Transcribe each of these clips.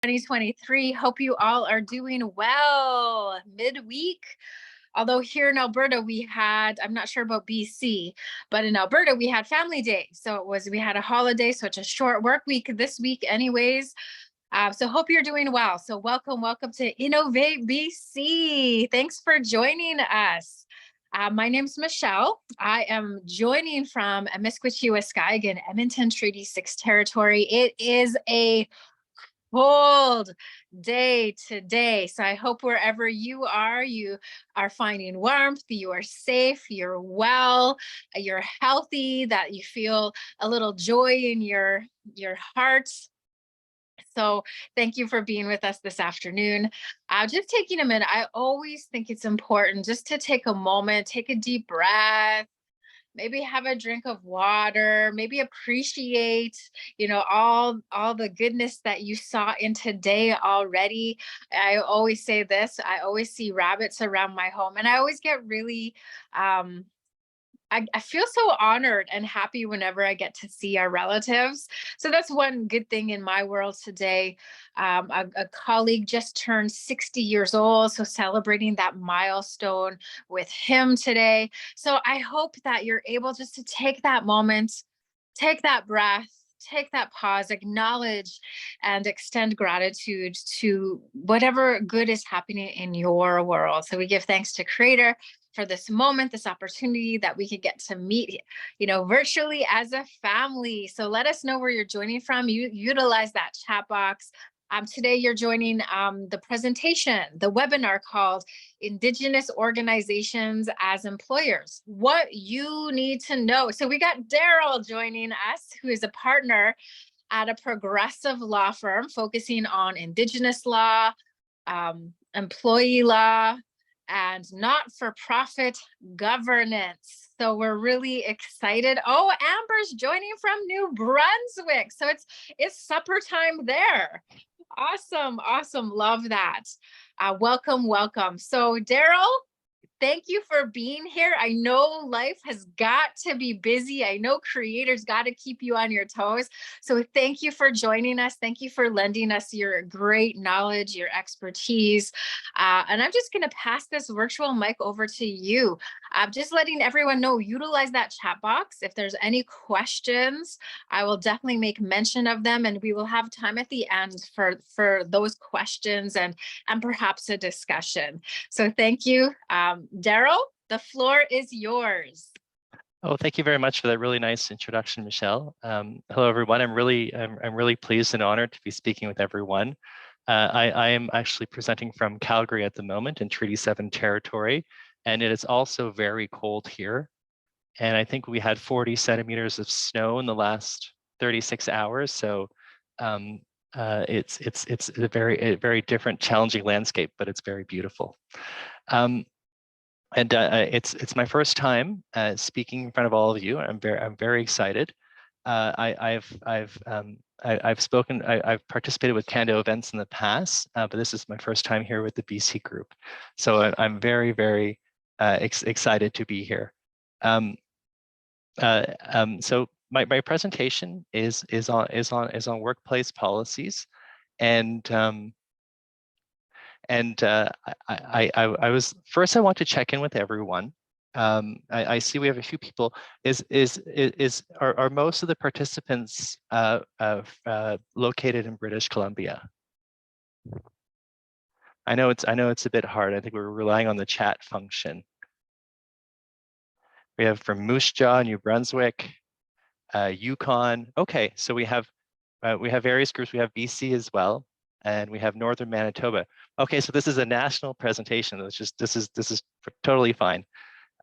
2023. Hope you all are doing well midweek. Although here in Alberta, we had, I'm not sure about BC, but in Alberta, we had Family Day. So we had a holiday. So it's a short work week this week anyways. So hope you're doing well. So welcome to Innovate BC. Thanks for joining us. My name's Michelle. I am joining from Amiskwaciwâskahikan, Edmonton Treaty 6 territory. It is a cold day today. So I hope wherever you are finding warmth, you are safe, you're well, you're healthy, that you feel a little joy in your heart. So thank you for being with us this afternoon. Just taking a minute, I always think it's important just to take a moment, take a deep breath, maybe have a drink of water, maybe appreciate, all the goodness that you saw in today already. I always say this, I always see rabbits around my home, and I always get really I feel so honored and happy whenever I get to see our relatives. So that's one good thing in my world today. A colleague just turned 60 years old, so celebrating that milestone with him today. So I hope that you're able just to take that moment, take that breath, take that pause, acknowledge and extend gratitude to whatever good is happening in your world. So we give thanks to Creator for this moment, this opportunity that we could get to meet, virtually as a family. So let us know where you're joining from. You utilize that chat box. Today you're joining the presentation, the webinar called Indigenous Organizations as Employers, What You Need to Know. So we got Darrel joining us, who is a partner at a progressive law firm focusing on Indigenous law, employee law, and not-for-profit governance. So we're really excited. Oh, Amber's joining from New Brunswick. So it's supper time there. Awesome. Love that. Welcome. So Darrel, thank you for being here. I know life has got to be busy. I know Creator's got to keep you on your toes. So thank you for joining us. Thank you for lending us your great knowledge, your expertise. And I'm just going to pass this virtual mic over to you. Just letting everyone know, utilize that chat box. If there's any questions, I will definitely make mention of them, and we will have time at the end for those questions and perhaps a discussion. So thank you. Darrel, the floor is yours. Oh, thank you very much for that really nice introduction, Michelle. Hello, everyone. I'm really pleased and honored to be speaking with everyone. I am actually presenting from Calgary at the moment in Treaty 7 territory, and it is also very cold here. And I think we had 40 centimeters of snow in the last 36 hours. So it's a very different, challenging landscape, but it's very beautiful. And it's my first time speaking in front of all of you. I'm very excited. I've participated with Canada events in the past, but this is my first time here with the BC group. So I'm very excited to be here. So my presentation is on workplace policies, and I was first. I want to check in with everyone. I see we have a few people. Are most of the participants located in British Columbia? I know it's a bit hard. I think we're relying on the chat function. We have from Moose Jaw, New Brunswick, Yukon. Okay, so we have various groups. We have BC as well. And we have Northern Manitoba. Okay, so this is a national presentation. This is totally fine.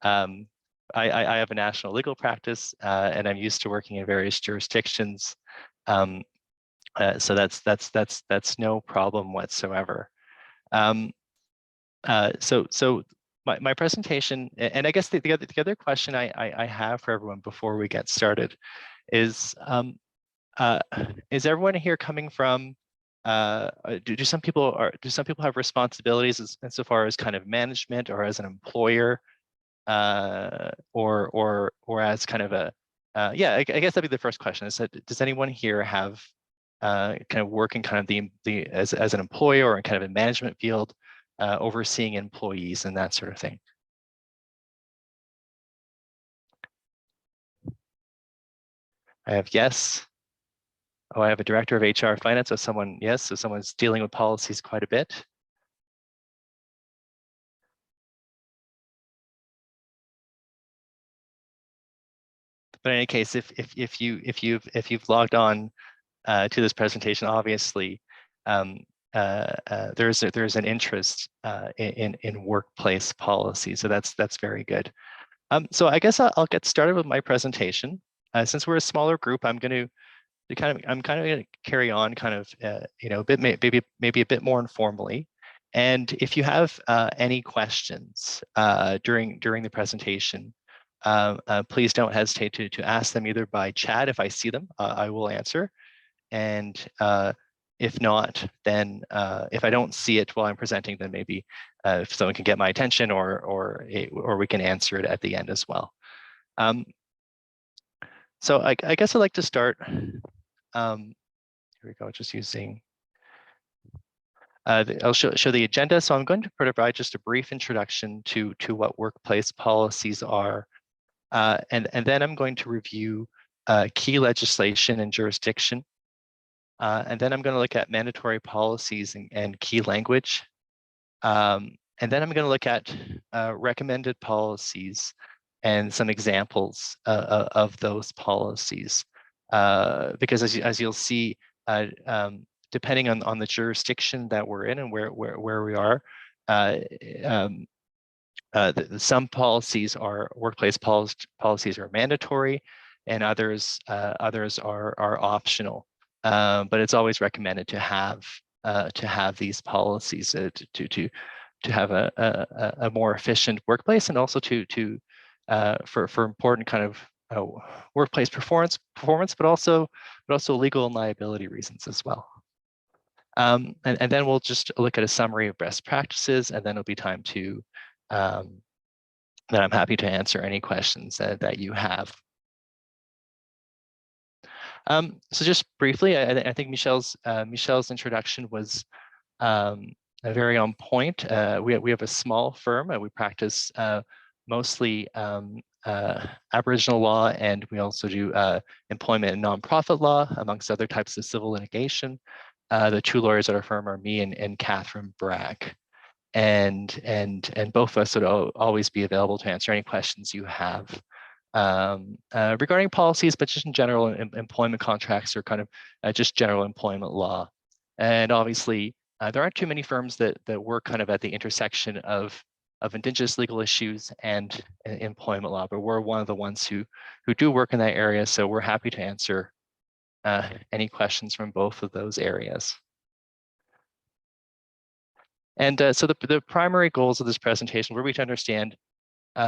I have a national legal practice, and I'm used to working in various jurisdictions. So that's no problem whatsoever. So my presentation, and I guess the other question I have for everyone before we get started is everyone here coming from? Do some people have responsibilities insofar as kind of management or as an employer, or as kind of a yeah? I guess that'd be the first question. Is that, does anyone here have kind of work in kind of as an employer or in kind of a management field, overseeing employees and that sort of thing. I have yes. Oh, I have a director of HR finance. So someone, yes, so someone's dealing with policies quite a bit. But in any case, if you've logged on to this presentation, obviously there's an interest in workplace policy. So that's very good. So I guess I'll get started with my presentation. Since we're a smaller group, I'm kind of going to carry on kind of a bit maybe a bit more informally. And if you have any questions during the presentation, please don't hesitate to ask them either by chat. If I see them, I will answer. And if not, then if I don't see it while I'm presenting, then maybe if someone can get my attention, or we can answer it at the end as well. So I guess I'd like to start. Here we go. Just using. I'll show the agenda. So I'm going to provide just a brief introduction to what workplace policies are, and then I'm going to review key legislation and jurisdiction. And then I'm going to look at mandatory policies and key language. And then I'm going to look at recommended policies and some examples of those policies. Because as you'll see, depending on the jurisdiction that we're in and where we are, some policies are workplace policies are mandatory, and others are optional. But it's always recommended to have these policies to have a more efficient workplace, and also for important kind of workplace performance, but also legal and liability reasons as well. And then we'll just look at a summary of best practices, and then it'll be time to then I'm happy to answer any questions that you have. So just briefly, I think Michelle's introduction was very on point. We have a small firm, and we practice mostly Aboriginal law, and we also do employment and nonprofit law, amongst other types of civil litigation. The two lawyers at our firm are me and Catherine Bragg, and both of us would always be available to answer any questions you have regarding policies, but just in general employment contracts, or kind of just general employment law. And obviously, there aren't too many firms that work kind of at the intersection of Indigenous legal issues and employment law, but we're one of the ones who do work in that area. So we're happy to answer any questions from both of those areas. And so the primary goals of this presentation were to understand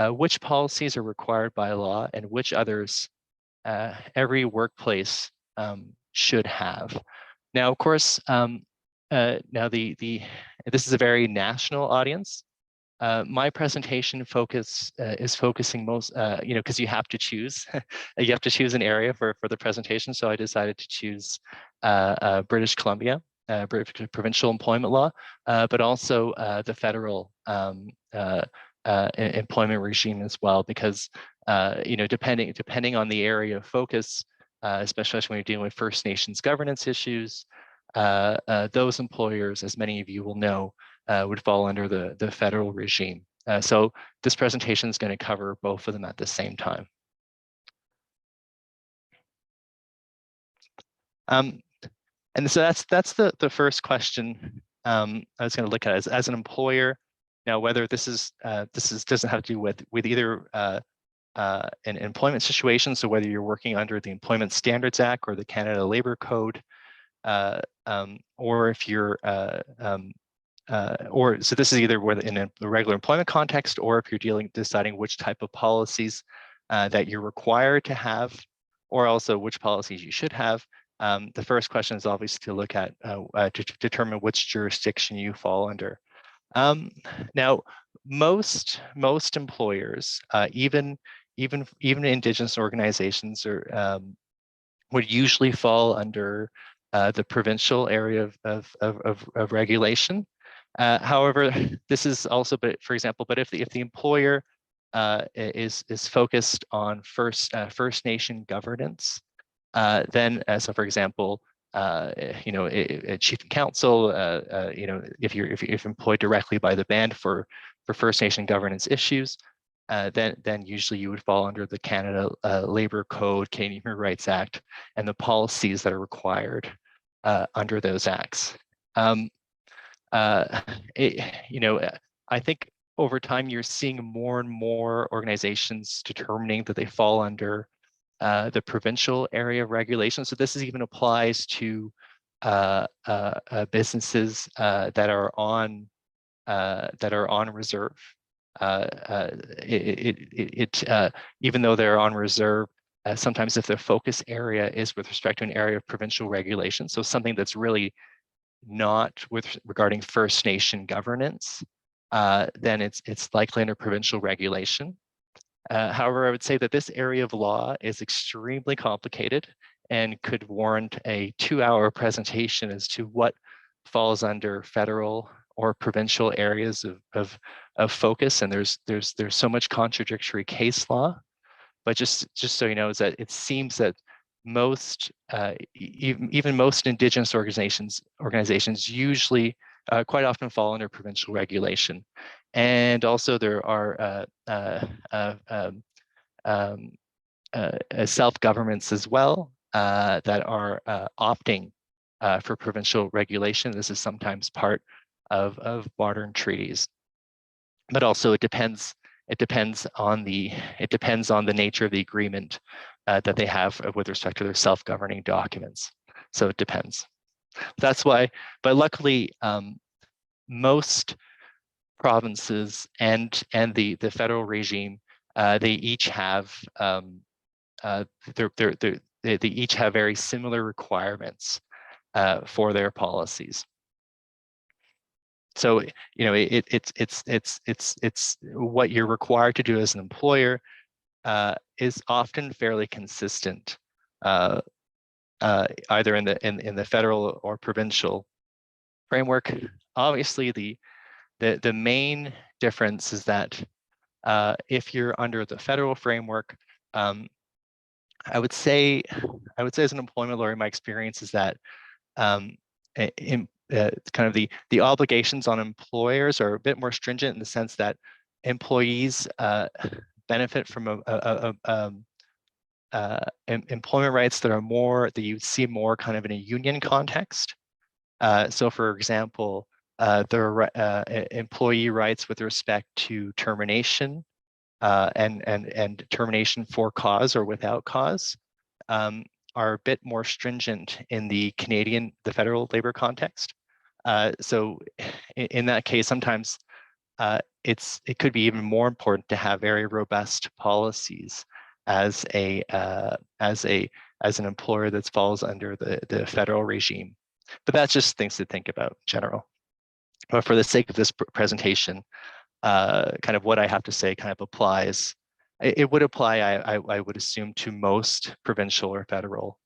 which policies are required by law and which others every workplace should have. Now, of course, now this is a very national audience. My presentation is focusing most, because you have to choose, you have to choose an area for the presentation. So I decided to choose British Columbia, provincial employment law, but also the federal employment regime as well, because depending on the area of focus, especially when you're dealing with First Nations governance issues, those employers, as many of you will know, would fall under the federal regime. So this presentation is going to cover both of them at the same time. And so that's the first question I was going to look at as an employer. Now, whether this doesn't have to do with either an employment situation, so whether you're working under the Employment Standards Act or the Canada Labour Code, or if you're so this is either whether in a regular employment context, or if you're deciding which type of policies that you're required to have, or also which policies you should have. The first question is obviously to look at to determine which jurisdiction you fall under. Now, most employers, even Indigenous organizations, would usually fall under the provincial area of regulation. However, this is also, but for example, but if the employer is focused on First Nation governance, then so for example, a chief and council, if you're employed directly by the band for First Nation governance issues, then usually you would fall under the Canada Labor Code, Canadian Human Rights Act, and the policies that are required under those acts. I think over time you're seeing more and more organizations determining that they fall under the provincial area of regulation. So this even applies to businesses that are on reserve. Even though they're on reserve, sometimes if the focus area is with respect to an area of provincial regulation, so something that's really not regarding First Nation governance, then it's likely under provincial regulation. However, I would say that this area of law is extremely complicated and could warrant a 2-hour presentation as to what falls under federal or provincial areas of focus. And there's so much contradictory case law. But just so you know, is that it seems that most, even most Indigenous organizations usually quite often fall under provincial regulation. And also there are self-governments as well that are opting for provincial regulation. This is sometimes part of modern treaties, but also it depends on the nature of the agreement that they have with respect to their self-governing documents. So it depends. That's why, but luckily, most provinces and the federal regime, they each have they each have very similar requirements for their policies. So it's what you're required to do as an employer is often fairly consistent, either in the federal or provincial framework. Obviously, the main difference is that if you're under the federal framework, I would say as an employment lawyer, my experience is that kind of the obligations on employers are a bit more stringent in the sense that employees benefit from employment rights that you see more kind of in a union context. So, for example, there are employee rights with respect to termination and termination for cause or without cause are a bit more stringent in the federal labor context. So in that case, sometimes it could be even more important to have very robust policies as an employer that falls under the federal regime. But that's just things to think about in general. But for the sake of this presentation, kind of what I have to say kind of applies. It would apply, I would assume, to most provincial or federal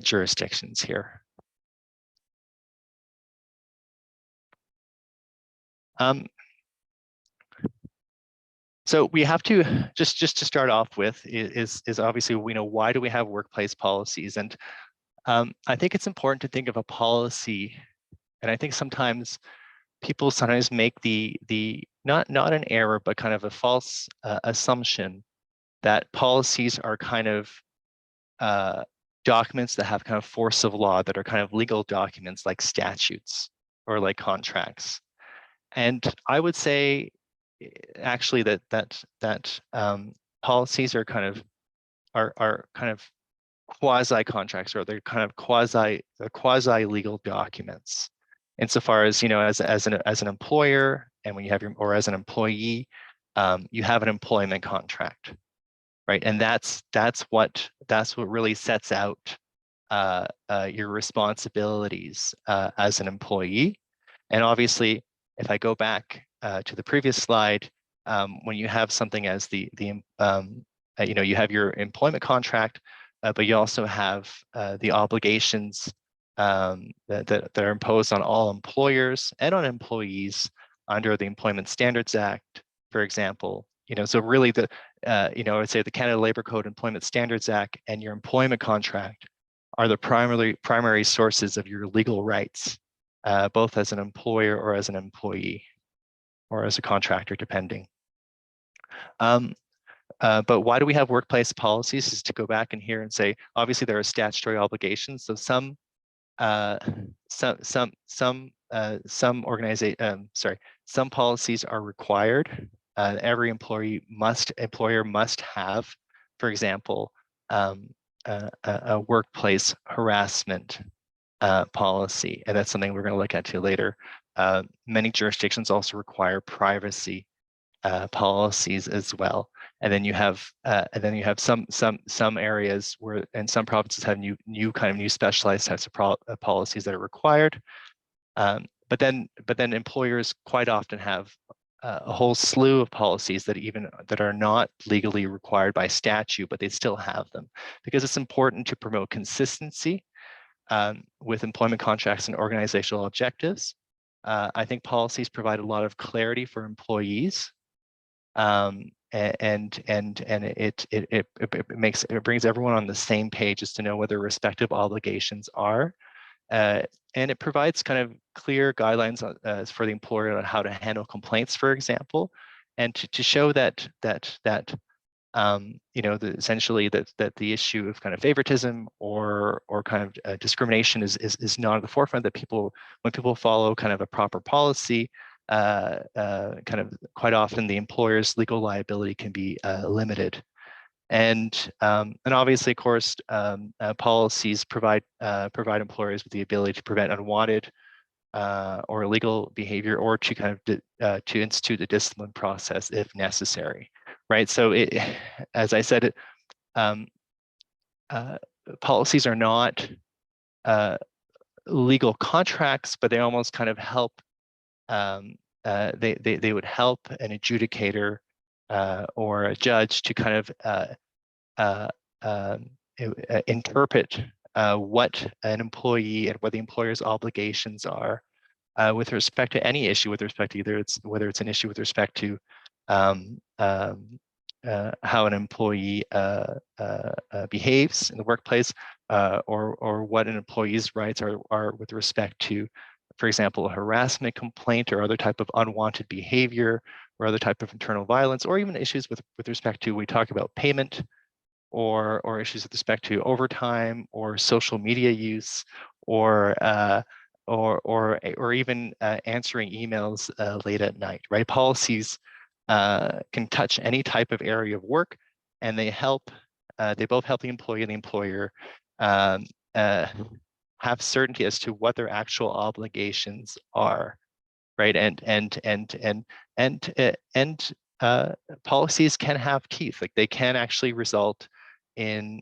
jurisdictions here. So we have to just to start off with is obviously why do we have workplace policies? And I think it's important to think of a policy, and I think sometimes people make the not an error, but kind of a false assumption that policies are kind of documents that have kind of force of law, that are kind of legal documents like statutes or like contracts. And I would say actually that policies are kind of quasi contracts, or they're kind of quasi legal documents, insofar as as an employer, and when you have or as an employee, you have an employment contract, right? And that's what really sets out your responsibilities as an employee. And obviously, if I go back to the previous slide, when you have something as you have your employment contract, but you also have the obligations that are imposed on all employers and on employees under the Employment Standards Act, for example. So really I would say the Canada Labor Code, Employment Standards Act, and your employment contract are the primary sources of your legal rights, both as an employer or as an employee, or as a contractor, depending. But why do we have workplace policies? Is to go back in here and say, obviously there are statutory obligations. So some policies are required. Every employer must have, for example, a workplace harassment policy, and that's something we're going to look at too later. Many jurisdictions also require privacy policies as well, and then you have some areas where, and some provinces have new specialized types of policies that are required. But then employers quite often have a whole slew of policies that are not legally required by statute, but they still have them because it's important to promote consistency with employment contracts and organizational objectives. I think policies provide a lot of clarity for employees, and it brings everyone on the same page as to know what their respective obligations are, and it provides kind of clear guidelines for the employer on how to handle complaints, for example, and to show that essentially that the issue of kind of favoritism or kind of discrimination is not at the forefront. That when people follow kind of a proper policy, kind of quite often the employer's legal liability can be limited. And obviously, of course, policies provide employers with the ability to prevent unwanted or illegal behavior, or to kind of to institute a discipline process if necessary, right? So, as I said, policies are not legal contracts, but they almost kind of help. They would help an adjudicator or a judge to kind of interpret what an employee and what the employer's obligations are with respect to any issue, with respect to whether it's an issue with respect to how an employee behaves in the workplace, or what an employee's rights are with respect to, for example, a harassment complaint or other type of unwanted behavior or other type of internal violence, or even issues with respect to, we talk about payment, or issues with respect to overtime or social media use, or even answering emails late at night, right? Policies can touch any type of area of work, and they both help the employee and the employer have certainty as to what their actual obligations are, right? And policies can have teeth. Like, they can actually result in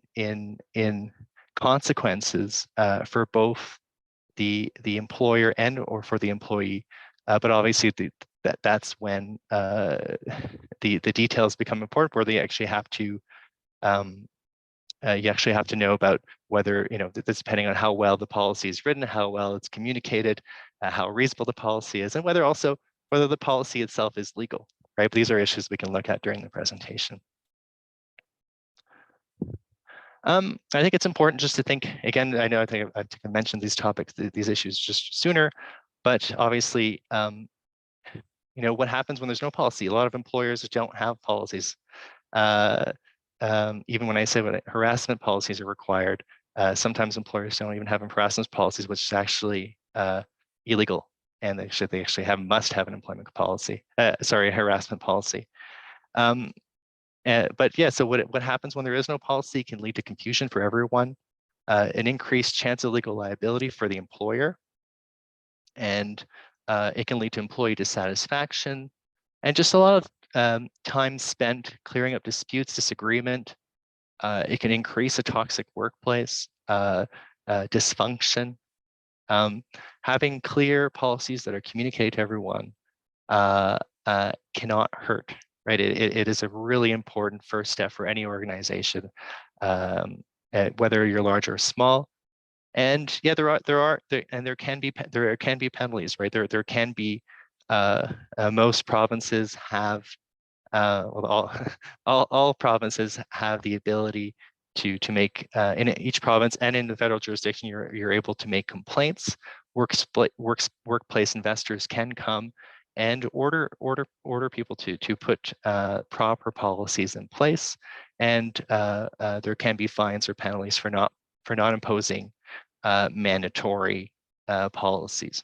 consequences for both the employer and or for the employee, but obviously that's when the details become important, where they actually have to you actually have to know about whether, that's depending on how well the policy is written, how well it's communicated, how reasonable the policy is, and whether the policy itself is legal, right? But these are issues we can look at during the presentation. I think it's important just to think, again, I think I mentioned these topics, these issues just sooner, but obviously, what happens when there's no policy? A lot of employers don't have policies. Even when I say what harassment policies are required, sometimes employers don't even have harassment policies, which is actually illegal, and they actually must have an employment policy. A harassment policy. But yeah, so what happens when there is no policy can lead to confusion for everyone, an increased chance of legal liability for the employer, and it can lead to employee dissatisfaction, and just a lot of time spent clearing up disputes, disagreement. It can increase a toxic workplace, dysfunction. Having clear policies that are communicated to everyone cannot hurt, right? It is a really important first step for any organization, whether you're large or small. And yeah, there can be penalties, right? There can be most provinces have well, all provinces have the ability to make in each province and in the federal jurisdiction, you're able to make complaints. Workplace investors can come and order people to put proper policies in place, and there can be fines or penalties for not imposing mandatory policies.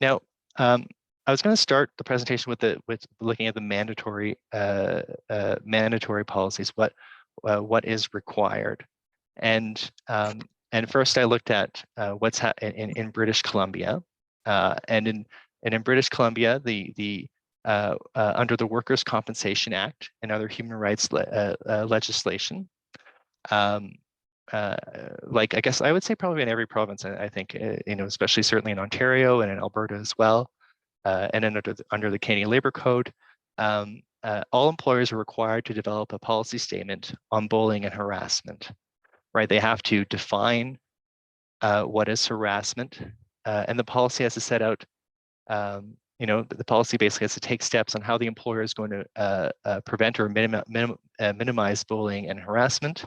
Now, I was going to start the presentation with looking at the mandatory policies. What is required, and first I looked at what's in British Columbia, and in British Columbia, the under the Workers' Compensation Act and other human rights legislation. Like I guess I would say probably in every province, I think, especially certainly in Ontario and in Alberta as well, and then under the Canadian Labour Code, all employers are required to develop a policy statement on bullying and harassment, right? They have to define what is harassment, and the policy has to set out, the policy basically has to take steps on how the employer is going to prevent or minimize bullying and harassment.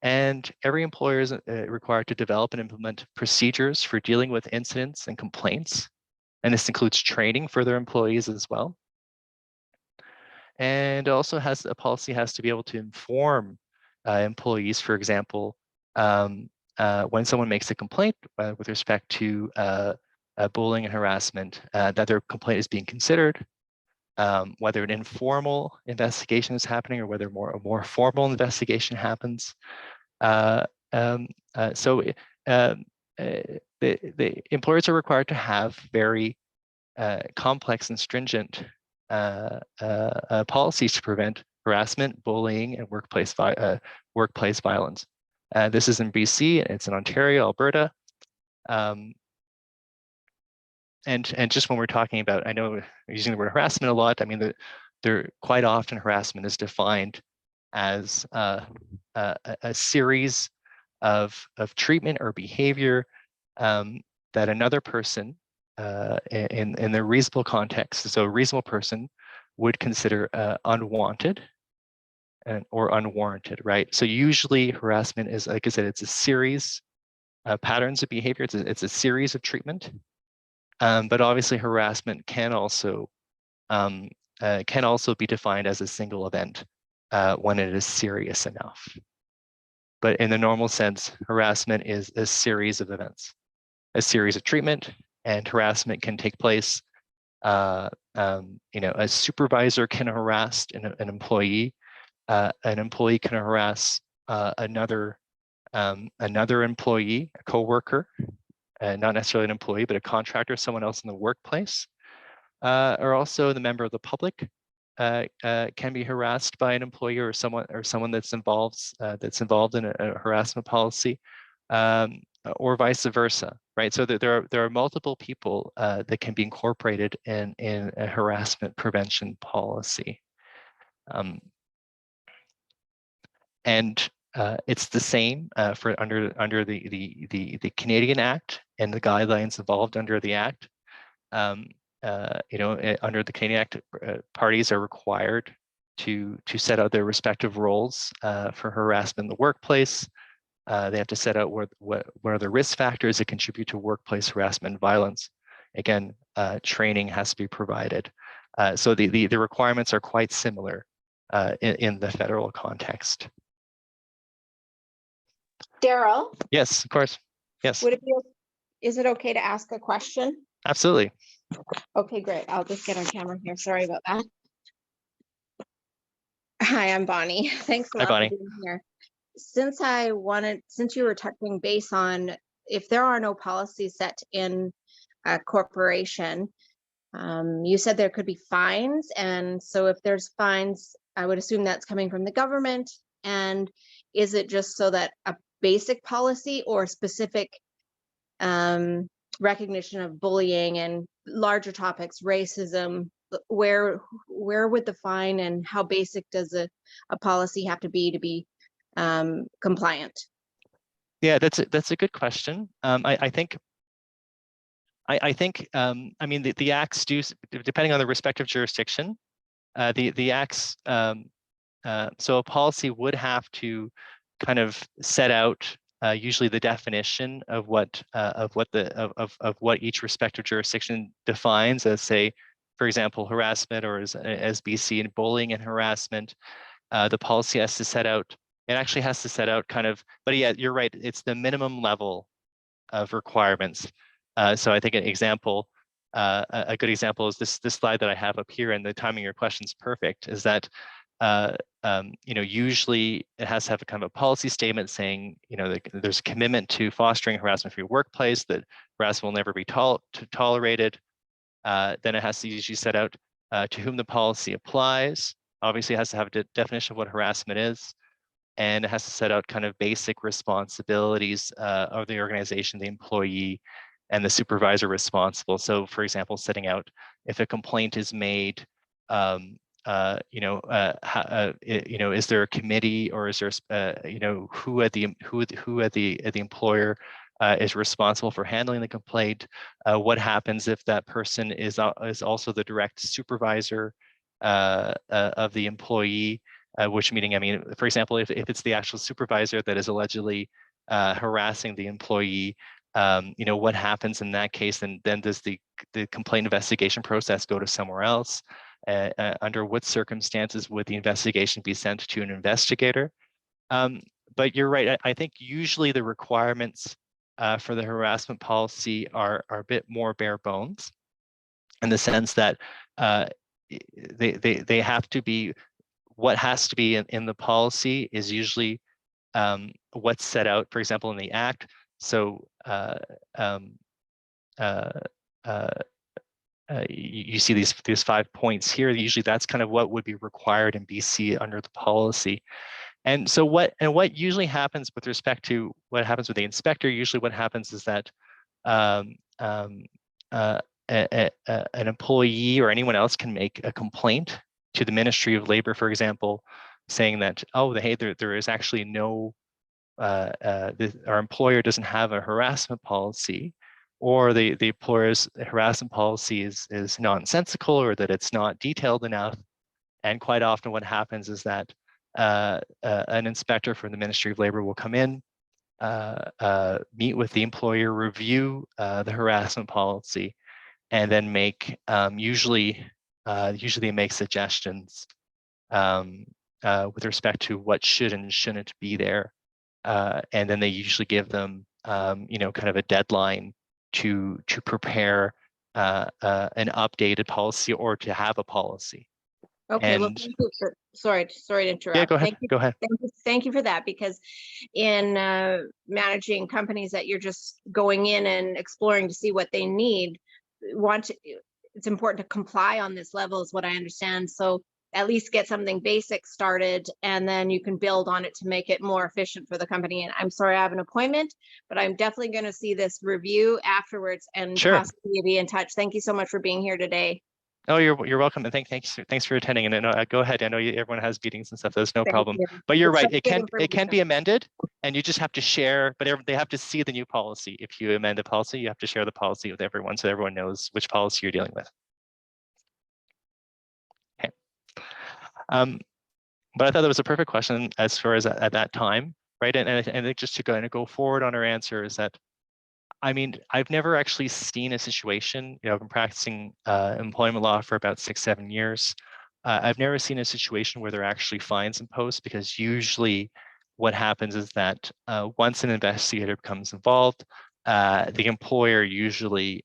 And every employer is required to develop and implement procedures for dealing with incidents and complaints. And this includes training for their employees as well. And also a policy has to be able to inform employees, for example, when someone makes a complaint with respect to bullying and harassment, that their complaint is being considered, whether an informal investigation is happening or whether a more formal investigation happens. So the employers are required to have very complex and stringent policies to prevent harassment, bullying, and workplace violence. This is in BC, it's in Ontario, Alberta. And just when we're talking about, I know we're using the word harassment a lot. I mean, there quite often harassment is defined as a series of treatment or behavior that another person in the reasonable context, so a reasonable person would consider unwanted or unwarranted, right? So usually harassment is, like I said, it's a series of patterns of behavior. It's a series of treatment, but obviously harassment can also be defined as a single event when it is serious enough. But in the normal sense, harassment is a series of events, a series of treatment, and harassment can take place. A supervisor can harass an employee. An employee can harass another employee, a coworker, not necessarily an employee, but a contractor, someone else in the workplace, or also the member of the public can be harassed by an employee or someone that's involved in a harassment policy, or vice versa, right? So there are multiple people that can be incorporated in a harassment prevention policy, and it's the same for under the Canadian Act and the guidelines involved under the Act. Under the Canadian Act, parties are required to set out their respective roles for harassment in the workplace. They have to set out what are the risk factors that contribute to workplace harassment and violence. Again, training has to be provided. So the requirements are quite similar in the federal context. Darrell? Yes, of course. Yes. Is it okay to ask a question? Absolutely. Okay, great. I'll just get on camera here. Sorry about that. Hi, I'm Bonnie. Thanks a lot for being here. Since you were touching base on if there are no policies set in a corporation, you said there could be fines. And so if there's fines, I would assume that's coming from the government. And is it just so that a basic policy or specific recognition of bullying and larger topics, racism, where would the fine and how basic does a policy have to be compliant? Yeah, that's a good question. I think I mean the acts do, depending on the respective jurisdiction, the acts. So a policy would have to kind of set out usually the definition of what each respective jurisdiction defines as, say, for example, harassment, or as BC in bullying and harassment. The policy has to set out. It actually has to set out kind of. But yeah, you're right. It's the minimum level of requirements. So I think an example, a good example is this slide that I have up here, and the timing of your question is perfect. Is that usually it has to have a kind of a policy statement saying, there's a commitment to fostering harassment-free workplace, that harassment will never be tolerated. Then it has to usually set out to whom the policy applies. Obviously, it has to have a definition of what harassment is, and it has to set out kind of basic responsibilities of the organization, the employee, and the supervisor responsible. So, for example, setting out if a complaint is made, is there a committee, or is there, who at the employer is responsible for handling the complaint? What happens if that person is also the direct supervisor of the employee? Which meaning, I mean, for example, if it's the actual supervisor that is allegedly harassing the employee, what happens in that case? And then does the complaint investigation process go to somewhere else? Under what circumstances would the investigation be sent to an investigator? But you're right. I think usually the requirements for the harassment policy are a bit more bare bones, in the sense that they have to be. What has to be in the policy is usually what's set out, for example, in the Act. So you see these 5 points here. Usually that's kind of what would be required in BC under the policy. And so what usually happens with respect to what happens with the inspector, usually what happens is that an employee or anyone else can make a complaint to the Ministry of Labor, for example, saying that, hey, there is actually no, our employer doesn't have a harassment policy, or the employer's harassment policy is nonsensical, or that it's not detailed enough. And quite often what happens is that an inspector from the Ministry of Labor will come in, meet with the employer, review the harassment policy, and then make, usually they make suggestions with respect to what should and shouldn't be there. And then they usually give them, kind of a deadline to prepare an updated policy, or to have a policy. Okay, and, well, thank you for, sorry to interrupt. Yeah, go ahead. Go ahead. Thank you for that, because in managing companies that you're just going in and exploring to see what they need, it's important to comply on this level, is what I understand. So at least get something basic started, and then you can build on it to make it more efficient for the company. And I'm sorry, I have an appointment, but I'm definitely going to see this review afterwards, and Sure, possibly be in touch. Thank you so much for being here today. Oh, you're welcome, and thanks for attending. And go ahead. I know everyone has meetings and stuff. There's no problem. But you're right. It can be amended, and you just have to share. But they have to see the new policy. If you amend the policy, you have to share the policy with everyone, so everyone knows which policy you're dealing with. Okay. But I thought that was a perfect question as far as at that time, right? And I think just to go forward on our answer is that, I mean, I've never actually seen a situation, I've been practicing employment law for about 6-7 years. I've never seen a situation where there are actually fines imposed, because usually what happens is that once an investigator becomes involved, the employer usually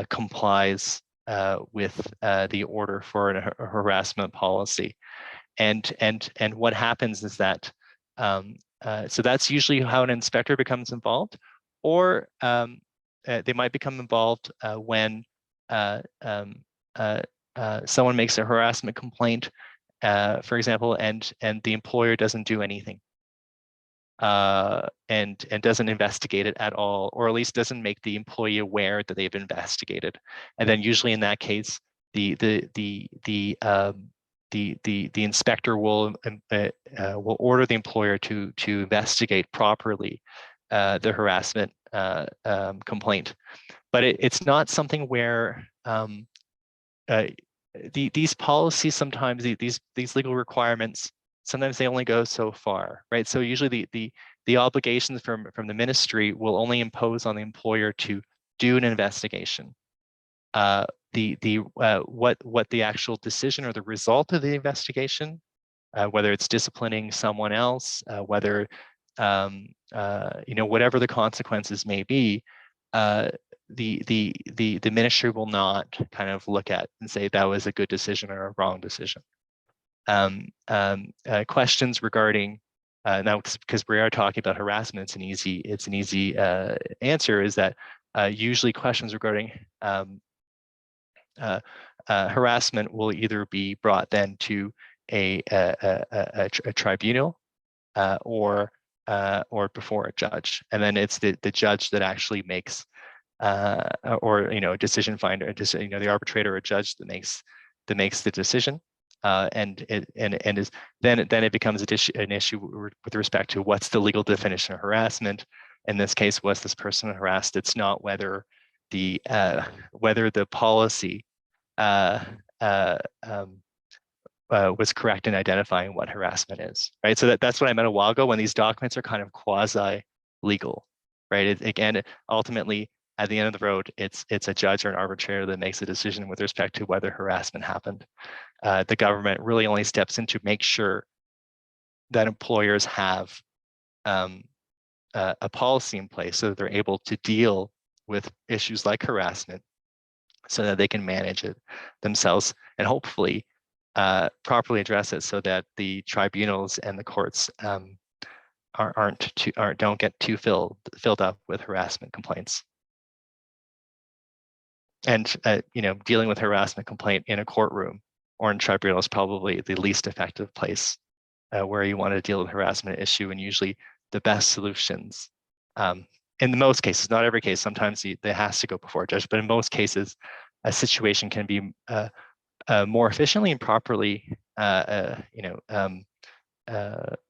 complies with the order for a harassment policy. And what happens is that, so that's usually how an inspector becomes involved. Or they might become involved when someone makes a harassment complaint, for example, and the employer doesn't do anything, and doesn't investigate it at all, or at least doesn't make the employee aware that they've investigated. And then usually in that case, the inspector will order the employer to investigate properly the harassment complaint. But it's not something where these policies sometimes, these legal requirements, sometimes they only go so far, right? So usually the obligations from the ministry will only impose on the employer to do an investigation. What the actual decision or the result of the investigation, whether it's disciplining someone else, whether whatever the consequences may be, the ministry will not kind of look at and say that was a good decision or a wrong decision. Questions regarding now, because we are talking about harassment, it's an easy answer. Is that usually questions regarding harassment will either be brought then to a tribunal or before a judge, and then it's the judge that actually makes or a decision finder, the arbitrator or judge that makes the decision, and then it becomes an issue with respect to what's the legal definition of harassment. In this case, was this person harassed? It's not whether the policy was correct in identifying what harassment is, right? So that's what I meant a while ago when these documents are kind of quasi-legal, right? Again, ultimately, at the end of the road, it's a judge or an arbitrator that makes a decision with respect to whether harassment happened. The government really only steps in to make sure that employers have a policy in place so that they're able to deal with issues like harassment so that they can manage it themselves and hopefully properly address it so that the tribunals and the courts don't get too filled up with harassment complaints. And dealing with harassment complaint in a courtroom or in tribunal is probably the least effective place where you want to deal with harassment issue, and usually the best solutions. In most cases, not every case, sometimes it has to go before a judge, but in most cases, a situation can be more efficiently and properly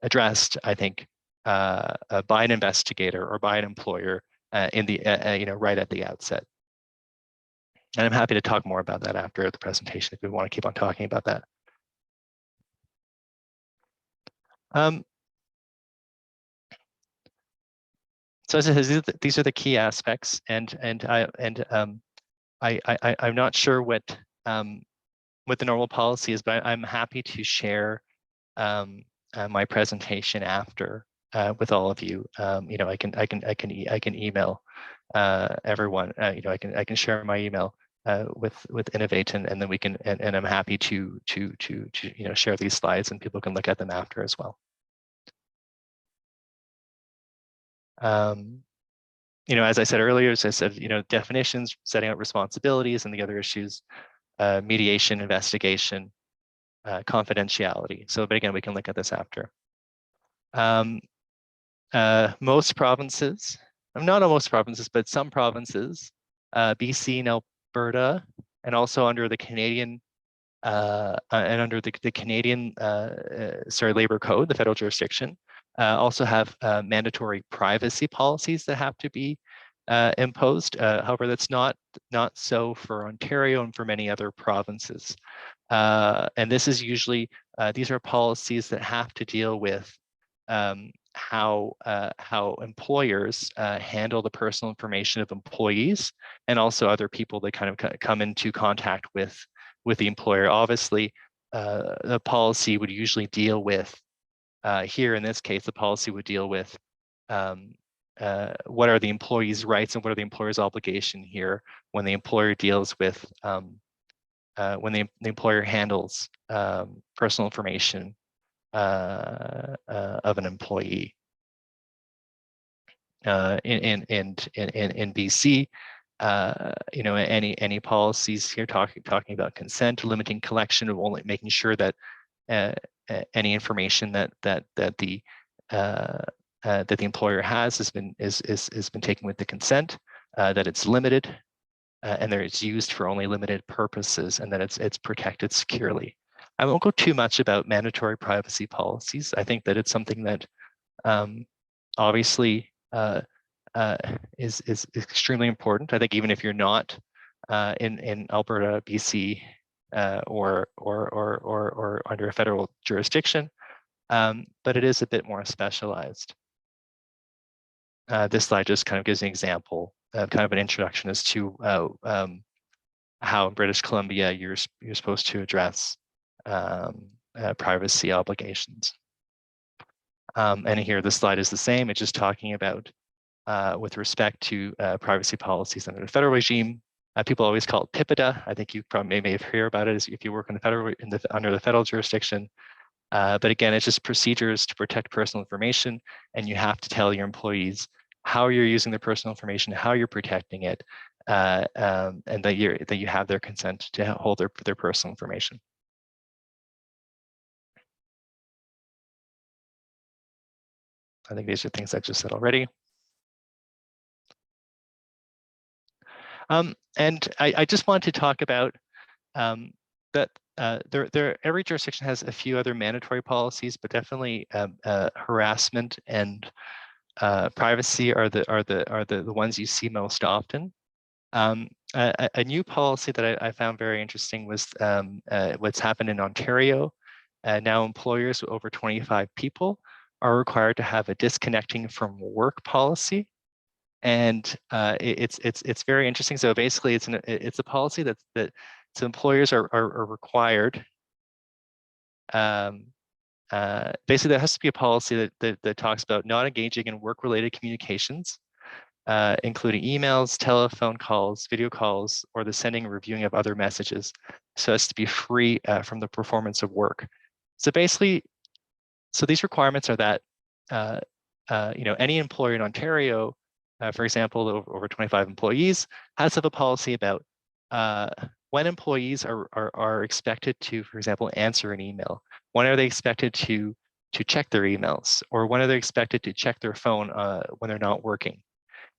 addressed, I think, by an investigator or by an employer in the right at the outset. And I'm happy to talk more about that after the presentation if we want to keep on talking about that. So as I said, these are the key aspects, and I'm not sure what the normal policy is, but I'm happy to share my presentation after with all of you. I can email everyone. I can share my email with Innovate, and then we can, and I'm happy to share these slides, and people can look at them after as well. As I said earlier, as I said, definitions, setting out responsibilities, and the other issues, mediation, investigation, confidentiality. So, but again, we can look at this after. Most provinces, not most provinces, but some provinces, BC and Alberta, and also under the Canadian Canadian labor code, the federal jurisdiction, also have mandatory privacy policies that have to be imposed. However, that's not so for Ontario and for many other provinces. And this is usually, these are policies that have to deal with how employers handle the personal information of employees and also other people that kind of come into contact with the employer. Obviously, the policy would usually deal with, here in this case, the policy would deal with what are the employee's rights and what are the employer's obligation here when the employer deals with, when the employer handles personal information of an employee. In BC, any policies here talking about consent, limiting collection, of only making sure that any information that the employer has been taken with the consent, that it's limited, and that it's used for only limited purposes, and that it's protected securely. I won't go too much about mandatory privacy policies. I think that it's something that obviously is extremely important. I think even if you're not in Alberta, BC, or under a federal jurisdiction, but it is a bit more specialized. This slide just kind of gives an example of kind of an introduction as to how in British Columbia you're supposed to address privacy obligations. And here the slide is the same. It's just talking about with respect to privacy policies under the federal regime. People always call it PIPEDA. I think you probably may have heard about it if you work in the federal under the federal jurisdiction. But again, it's just procedures to protect personal information, and you have to tell your employees how you're using their personal information, how you're protecting it, and that you have their consent to hold their personal information. I think these are things I just said already. And I just want to talk about that every jurisdiction has a few other mandatory policies, but definitely harassment and privacy are the ones you see most often. A new policy that I found very interesting was what's happened in Ontario. Now employers with over 25 people are required to have a disconnecting from work policy. And it's very interesting. So basically, it's a policy that so employers are required. Basically, there has to be a policy that talks about not engaging in work-related communications, including emails, telephone calls, video calls, or the sending and reviewing of other messages, so as to be free from the performance of work. So basically, so these requirements are that any employer in Ontario, for example, over 25 employees, has to have a policy about when employees are expected to, for example, answer an email. When are they expected to check their emails, or when are they expected to check their phone when they're not working?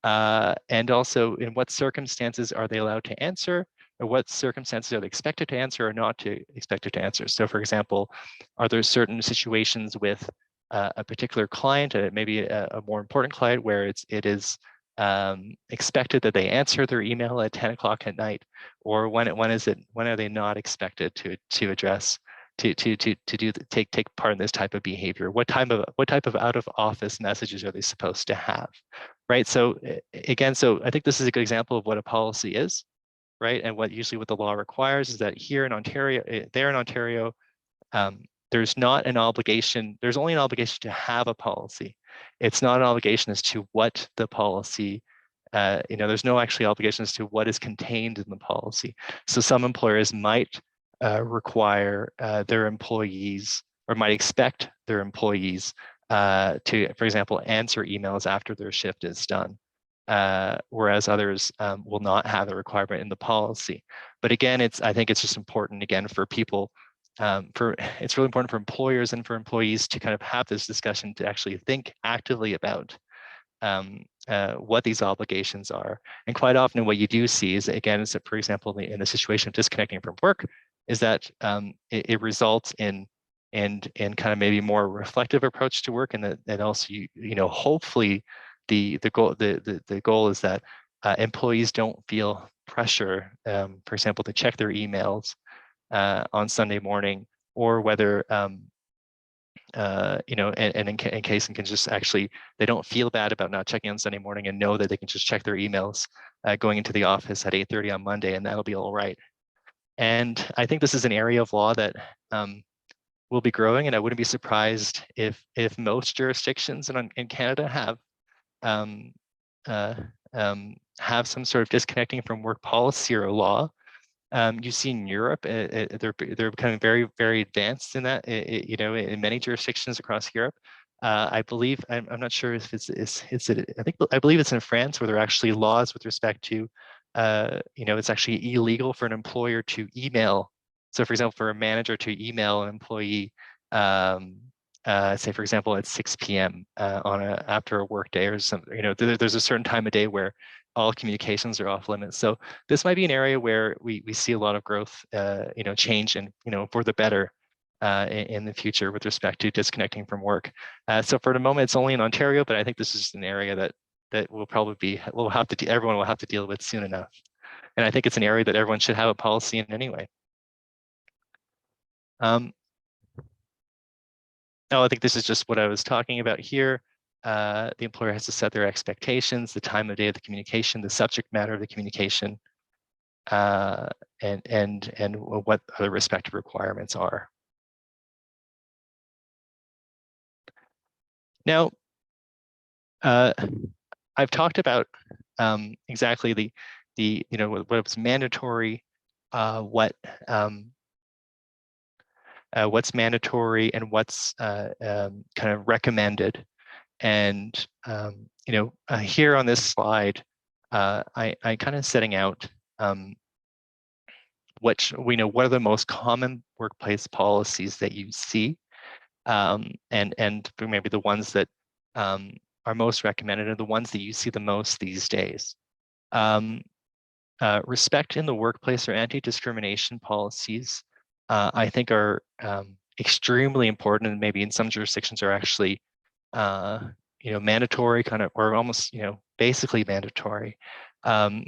And also, in what circumstances are they allowed to answer, or what circumstances are they expected to answer or not expected to answer? So, for example, are there certain situations with a particular client, maybe a more important client, where it is expected that they answer their email at 10 o'clock at night, or when are they not expected to address take part in this type of behavior? What type of out of office messages are they supposed to have, right? So again, so I think this is a good example of what a policy is, right? And what the law requires is that here in Ontario, there's not an obligation. There's only an obligation to have a policy. It's not an obligation as to what the policy. There's no actually obligation as to what is contained in the policy. So some employers might require their employees, or might expect their employees to, for example, answer emails after their shift is done, whereas others will not have the requirement in the policy. But again, I think it's just important, again, for people, it's really important for employers and for employees to kind of have this discussion, to actually think actively about what these obligations are. And quite often what you do see is, again, is that, for example, in the situation of disconnecting from work, is that it results in kind of maybe more reflective approach to work, and that also hopefully the goal is that employees don't feel pressure, for example, to check their emails on Sunday morning, or whether in case and can just actually, they don't feel bad about not checking on Sunday morning, and know that they can just check their emails going into the office at 8:30 on Monday, and that'll be all right. And I think this is an area of law that will be growing, and I wouldn't be surprised if most jurisdictions in Canada have some sort of disconnecting from work policy or law. You see in Europe, they're becoming very, very advanced in that. In many jurisdictions across Europe. I believe, I'm not sure if I believe it's in France, where there are actually laws with respect to, it's actually illegal for an employer to email. So, for example, for a manager to email an employee, say, for example, at 6 p.m. After a work day or something. There's a certain time of day where all communications are off limits. So this might be an area where we see a lot of growth, change and, for the better in the future with respect to disconnecting from work. So for the moment, it's only in Ontario, but I think this is an area that will probably be, everyone will have to deal with soon enough. And I think it's an area that everyone should have a policy in anyway. I think this is just what I was talking about here. The employer has to set their expectations, the time of day of the communication, the subject matter of the communication, and what the respective requirements are. Now, I've talked about exactly what's mandatory, what's mandatory, and what's kind of recommended. And here on this slide, I kind of setting out what are the most common workplace policies that you see, and maybe the ones that are most recommended are the ones that you see the most these days. Respect in the workplace or anti-discrimination policies, I think are extremely important, and maybe in some jurisdictions are actually mandatory, kind of, or almost basically mandatory, to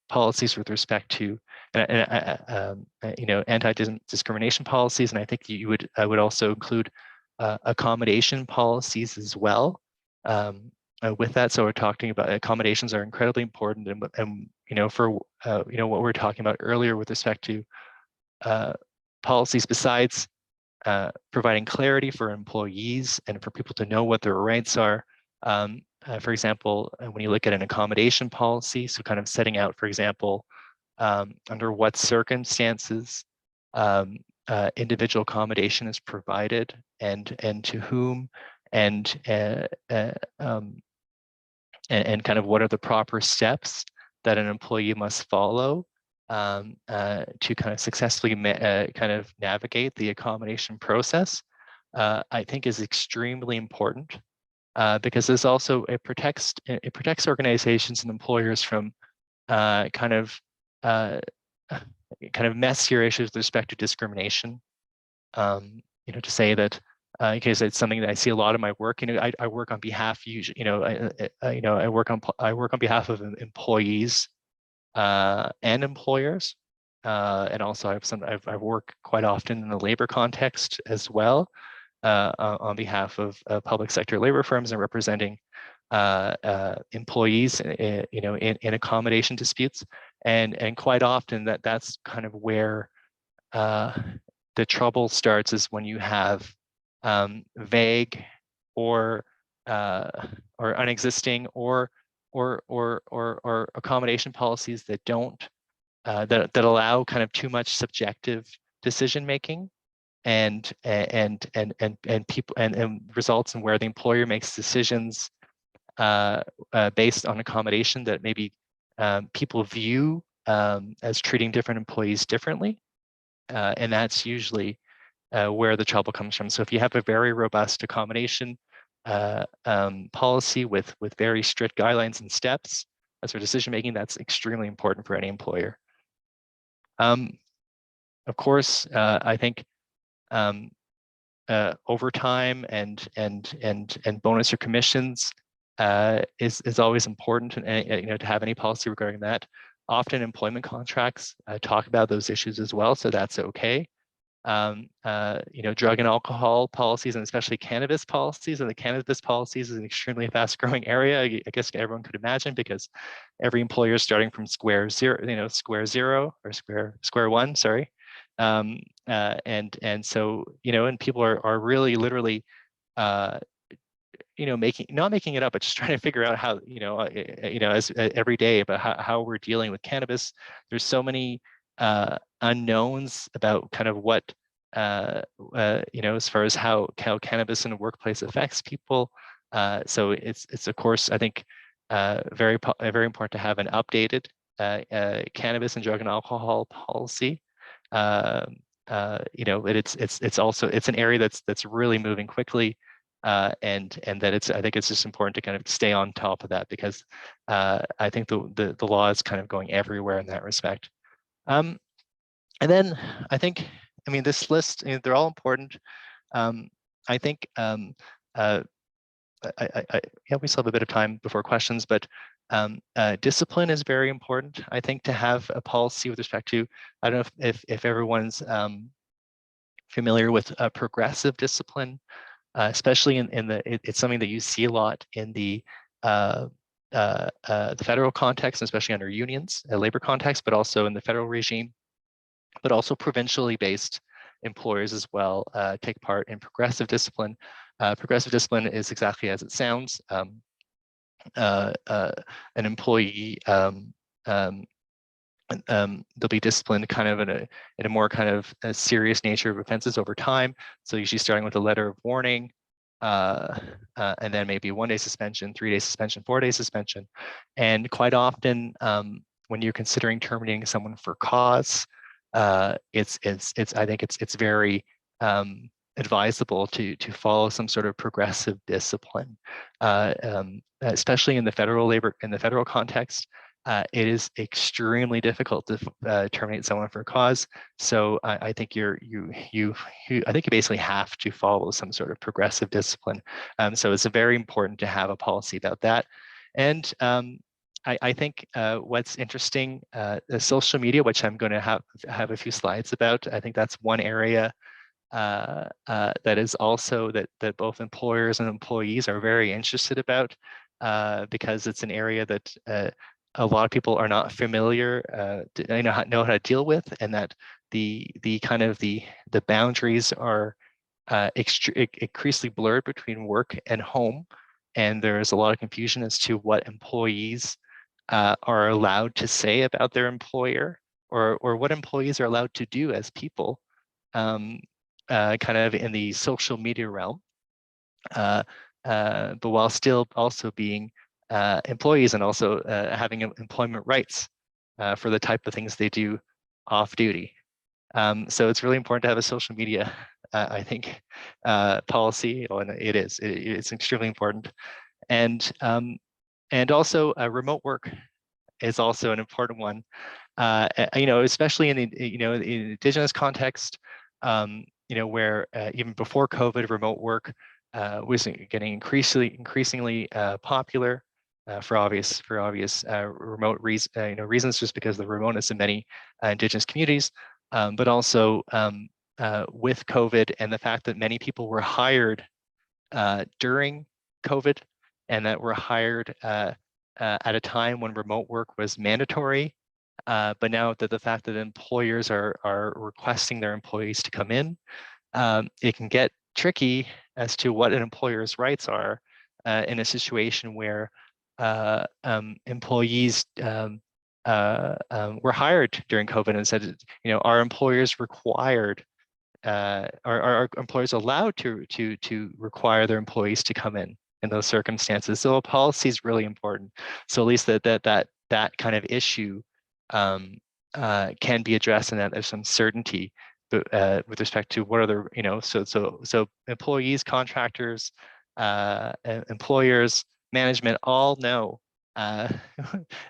policies with respect to anti-discrimination policies. And I think I would also include accommodation policies as well with that. So we're talking about accommodations are incredibly important, and for what we're talking about earlier with respect to policies besides providing clarity for employees and for people to know what their rights are. For example, when you look at an accommodation policy, so kind of setting out, for example, under what circumstances individual accommodation is provided and to whom, and kind of what are the proper steps that an employee must follow to kind of successfully kind of navigate the accommodation process, I think is extremely important because this also it protects organizations and employers from kind of messier issues with respect to discrimination. To say that because it's something that I see a lot of my work. I work on behalf usually. I work on behalf of employees and employers, and also I work quite often in the labor context as well, on behalf of public sector labor firms and representing employees, in accommodation disputes, and quite often that's kind of where the trouble starts, is when you have vague or unexisting or accommodation policies that don't that allow kind of too much subjective decision making, and people and results in where the employer makes decisions based on accommodation that maybe people view as treating different employees differently, and that's usually where the trouble comes from. So if you have a very robust accommodation policy with very strict guidelines and steps as for decision making, that's extremely important for any employer. Of course, I think overtime and bonus or commissions is always important, and to have any policy regarding that. Often employment contracts talk about those issues as well, so that's okay. Drug and alcohol policies, and especially cannabis policies. And the cannabis policies is an extremely fast-growing area. I guess everyone could imagine, because every employer is starting from square one. Sorry, and so and people are really literally not making it up, but just trying to figure out how as every day about how we're dealing with cannabis. There's so many unknowns about kind of what as far as how cannabis in the workplace affects people. So it's of course, I think very important to have an updated cannabis and drug and alcohol policy. It's an area that's really moving quickly. and that I think it's just important to kind of stay on top of that, because I think the law is kind of going everywhere in that respect. And then I think, I mean, this list, they're all important. I think yeah, we still have a bit of time before questions, but discipline is very important, I think, to have a policy with respect to, I don't know if everyone's familiar with progressive discipline, especially in the, it's something that you see a lot in the federal context, especially under unions, labor context, but also in the federal regime, but also provincially based employers as well take part in progressive discipline. Progressive discipline is exactly as it sounds. An employee they'll be disciplined kind of in a more kind of a serious nature of offenses over time. So usually starting with a letter of warning, and then maybe 1 day suspension, 3 day suspension, 4 day suspension. And quite often, when you're considering terminating someone for cause, I think it's very advisable to follow some sort of progressive discipline, especially in the federal context. It is extremely difficult to terminate someone for a cause. So I think you basically have to follow some sort of progressive discipline. So it's very important to have a policy about that. And I think what's interesting, social media, which I'm going to have a few slides about. I think that's one area that is also that both employers and employees are very interested about, because it's an area that a lot of people are not familiar, know how to deal with, and that the boundaries are increasingly blurred between work and home, and there's a lot of confusion as to what employees are allowed to say about their employer, or what employees are allowed to do as people, kind of in the social media realm, but while still also being employees and also having employment rights for the type of things they do off duty. So it's really important to have a social media, I think, policy, and it's extremely important. And also remote work is also an important one, especially in the Indigenous context, where even before COVID, remote work was getting increasingly popular for obvious remote reasons, just because of the remoteness of many Indigenous communities, but also with COVID and the fact that many people were hired during COVID, and that were hired at a time when remote work was mandatory. But now that the fact that employers are requesting their employees to come in, it can get tricky as to what an employer's rights are in a situation where employees were hired during COVID and said, are employers required, are employers allowed to require their employees to come in those circumstances? So a policy is really important. So at least that kind of issue can be addressed, and that there's some certainty with respect to what are the, so employees, contractors, employers, management all know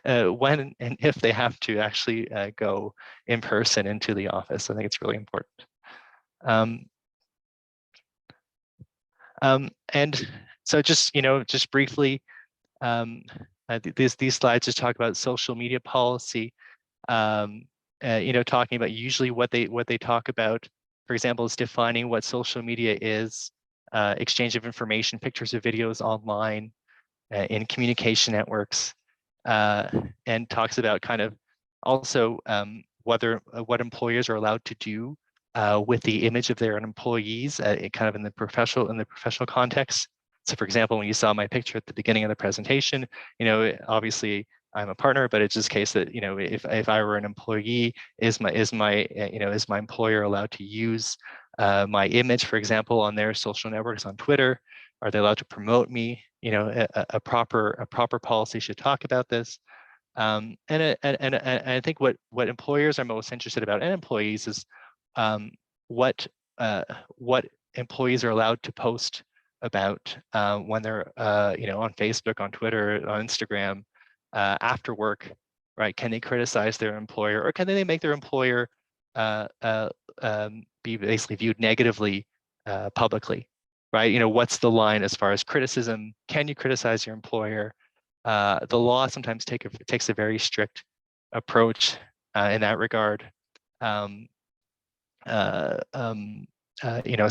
when and if they have to actually go in person into the office. I think it's really important. And so just briefly, these slides just talk about social media policy. Talking about usually what they talk about, for example, is defining what social media is, exchange of information, pictures of videos online, in communication networks, and talks about kind of also what employers are allowed to do with the image of their employees, kind of in the professional context. So, for example, when you saw my picture at the beginning of the presentation, obviously I'm a partner, but it's just a case that if I were an employee, is my employer allowed to use my image, for example, on their social networks on Twitter? Are they allowed to promote me? A proper policy should talk about this. And I think what employers are most interested about, and employees, is what employees are allowed to post about when they're on Facebook, on Twitter, on Instagram, after work, right? Can they criticize their employer, or can they make their employer be basically viewed negatively publicly, right? What's the line as far as criticism? Can you criticize your employer? The law sometimes takes a very strict approach in that regard. As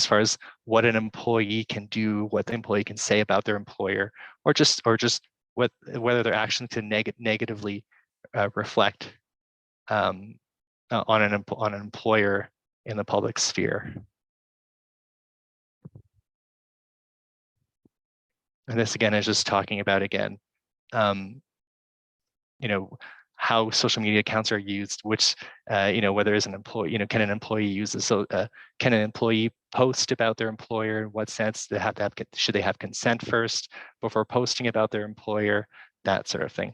far as what an employee can do, what the employee can say about their employer, or just whether their actions can negatively reflect on an employer in the public sphere. And this again is just talking about how social media accounts are used, which, whether as an employee, can an employee use this? So can an employee post about their employer? In what sense? Should they have consent first before posting about their employer? That sort of thing.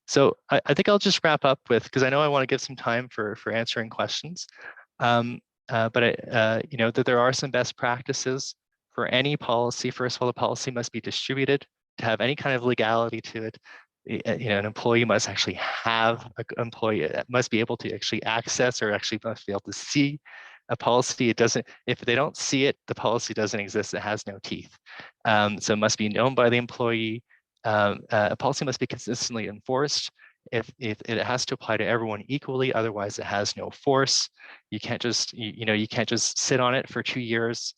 So I think I'll just wrap up with, because I know I want to give some time for answering questions. That there are some best practices for any policy. First of all, the policy must be distributed to have any kind of legality to it. An employee must actually have must be able to actually access, or actually must be able to see a policy. If they don't see it, the policy doesn't exist. It has no teeth. So it must be known by the employee. A policy must be consistently enforced. If it has to apply to everyone equally, otherwise it has no force. You can't just you can't just sit on it for 2 years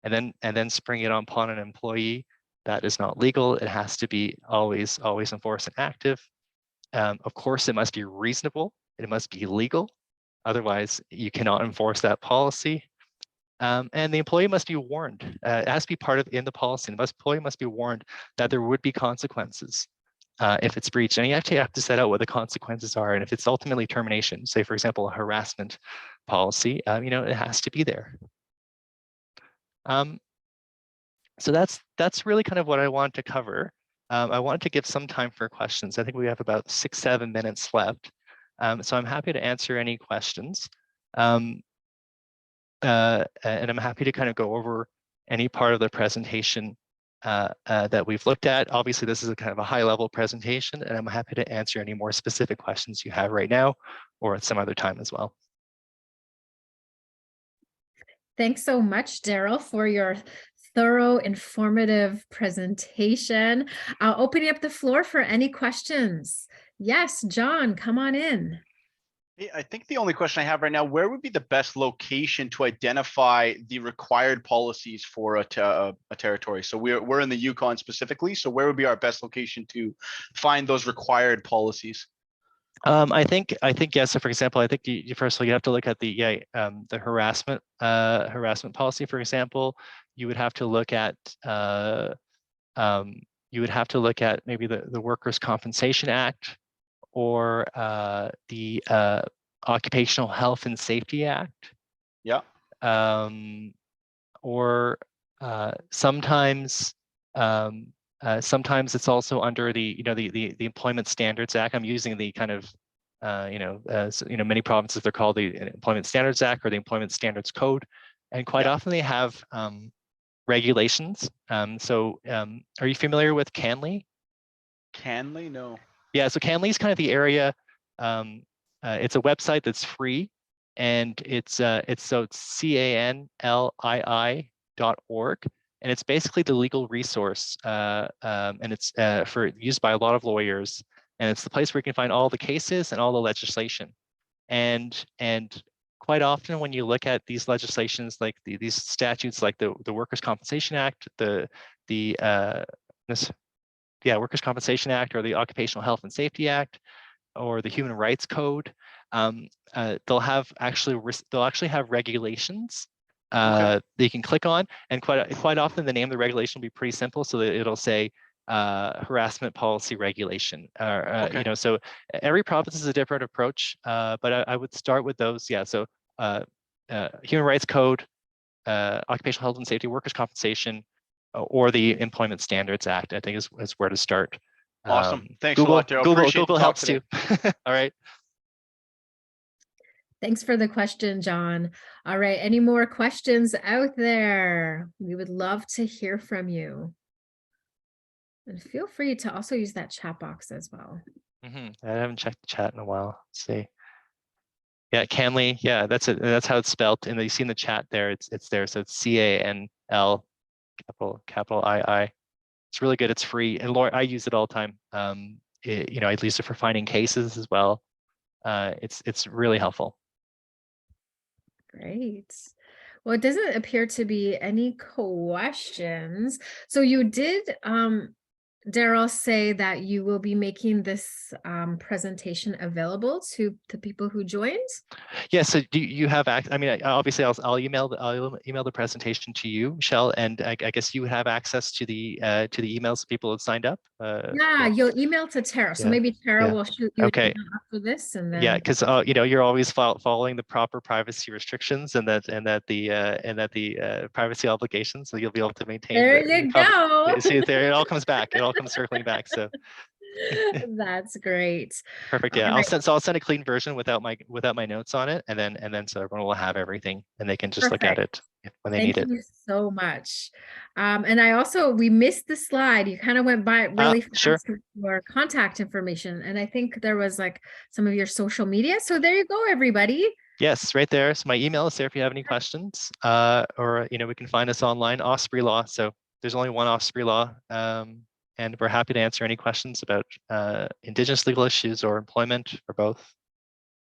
and then spring it upon an employee. That is not legal. It has to be always enforced and active. Of course, it must be reasonable. It must be legal. Otherwise, you cannot enforce that policy. And the employee must be warned. It has to be part of in the policy. The employee must be warned that there would be consequences if it's breached. And you actually have to set out what the consequences are. And if it's ultimately termination, say for example, a harassment policy, it has to be there. So that's really kind of what I want to cover. I want to give some time for questions. I think we have about 6-7 minutes left. So I'm happy to answer any questions. And I'm happy to kind of go over any part of the presentation that we've looked at. Obviously, this is a kind of a high-level presentation, and I'm happy to answer any more specific questions you have right now or at some other time as well. Thanks so much, Darrell, for your thorough, informative presentation. I'll open up the floor for any questions. Yes, John, come on in. Hey, I think the only question I have right now, where would be the best location to identify the required policies for a territory? So we're in the Yukon specifically, so where would be our best location to find those required policies? I think yes. So for example, I think first of all, you have to look at the harassment policy. For example, you would have to look at maybe the Workers' Compensation Act, or the Occupational Health and Safety Act. Yeah. Or sometimes it's also under the Employment Standards Act. I'm using the kind of many provinces, they're called the Employment Standards Act or the Employment Standards Code, and quite often they have regulations. Are you familiar with CANLI? CANLI, no. Yeah, so CANLI is kind of the area. It's a website that's free, and it's CANLII.org, and it's basically the legal resource, and it's used by a lot of lawyers, and it's the place where you can find all the cases and all the legislation, and quite often when you look at these legislations, like these statutes, like the Workers' Compensation Act, Workers' Compensation Act, or the Occupational Health and Safety Act, or the Human Rights Code, they'll actually have regulations that you can click on, and quite often the name of the regulation will be pretty simple, so that it'll say harassment policy regulation. So every province is a different approach, but I would start with those. Yeah, so Human Rights Code, Occupational Health and Safety, Workers' Compensation, or the Employment Standards Act, I think is where to start. Awesome. Thanks a lot, Darrell. Google helps too. All right. Thanks for the question, John. All right, any more questions out there? We would love to hear from you. And feel free to also use that chat box as well. I haven't checked the chat in a while. Let's see. Yeah, Canley. Yeah, that's it. That's how it's spelled. And you see in the chat there, it's there. So it's CANL, capital II. It's really good. It's free, and Laura, I use it all the time. You know, I use it for finding cases as well. It's really helpful. Great. Well, it doesn't appear to be any questions. So you did, Darrell, say that you will be making this presentation available to the people who joined? Yeah, so do you have I mean, obviously I'll email the presentation to you, Michelle, and I guess you would have access to the emails of people that signed up. Yeah, you'll email to Tara. So maybe Tara will shoot you an email after this, and then yeah, because you know, you're always following the proper privacy restrictions and that the privacy obligations, so you'll be able to maintain. There you go. See, there it all comes back. It all comes circling back. So that's great. Perfect. Yeah, I'll send a clean version without my notes on it, and then so everyone will have everything and they can just look at it when they need it. Thank you so much. And we missed the slide. You kind of went by it really fast. Sure. With your contact information, and I think there was like some of your social media. So there you go, everybody. Yes, right there. So my email is there if you have any questions, or you know, we can find us online, Osprey Law. So there's only one Osprey Law. And we're happy to answer any questions about Indigenous legal issues or employment or both.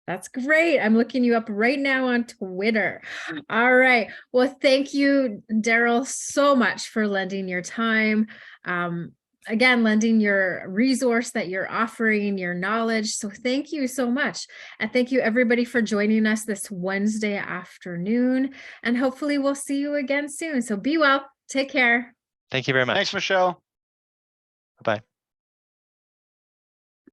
That's great. I'm looking you up right now on Twitter. All right. Well, thank you, Darrell, so much for lending your time. Again, lending your resource that you're offering, your knowledge. So thank you so much. And thank you, everybody, for joining us this Wednesday afternoon. And hopefully we'll see you again soon. So be well. Take care. Thank you very much. Thanks, Michelle. Bye-bye.